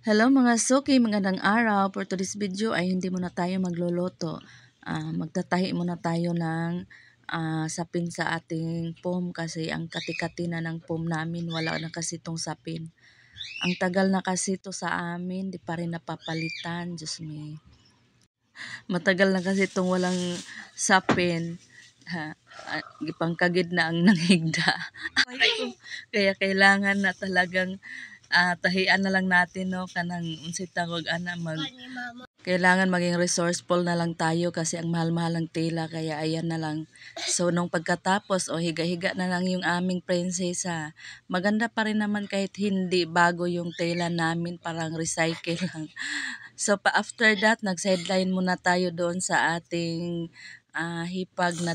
Hello mga suki, magandang araw. For today's video ay hindi muna tayo magluluto. Magtatahi muna tayo ng sapin sa ating pom kasi ang kati-kati na ng pom namin, wala na kasi itong sapin. Ang tagal na kasi ito sa amin, di pa rin napapalitan. Diyos me. Matagal na kasi itong walang sapin. Gipangkagid na ang nanghigda. Kaya kailangan na talagang tahian na lang natin, no, kanang unsit tawag ana kailangan maging resourceful na lang tayo kasi ang mahal-mahal ng tela, kaya ayan na lang. So nung pagkatapos higa-higa na lang yung aming prinsesa, maganda pa rin naman kahit hindi bago yung tela namin, parang recycle lang. So after that, nag-sideline muna tayo doon sa ating hipag na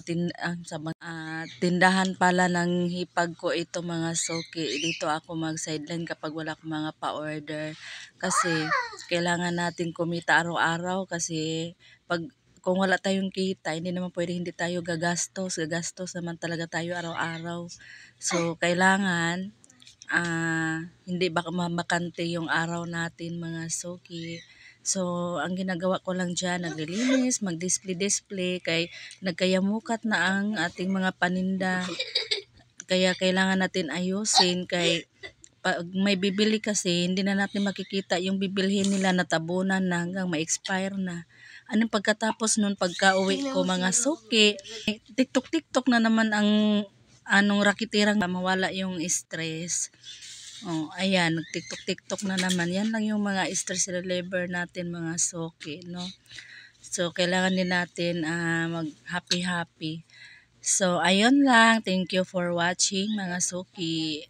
tindahan pala ng hipag ko ito mga suki. Dito ako mag-sideline kapag wala akong mga pa-order. Kasi kailangan natin kumita araw-araw kasi kung wala tayong kita, hindi naman pwede hindi tayo gagastos. Gagastos naman talaga tayo araw-araw. So kailangan hindi baka mamakante yung araw natin mga suki. So, ang ginagawa ko lang dyan, naglilinis, mag-display-display, kay nagkayamukat na ang ating mga paninda. Kaya kailangan natin ayusin, kay pag may bibili kasi, hindi na natin makikita yung bibilhin nila, natabunan na hanggang ma-expire na. Anong pagkatapos nun, pagka-uwi ko mga suki, TikTok na naman ang rakitirang mawala yung stress. Oh, ayan, nag-TikTok na naman. Yan lang yung mga stress reliever natin mga suki, no? So, kailangan din natin mag-happy-happy. So, ayun lang. Thank you for watching mga suki.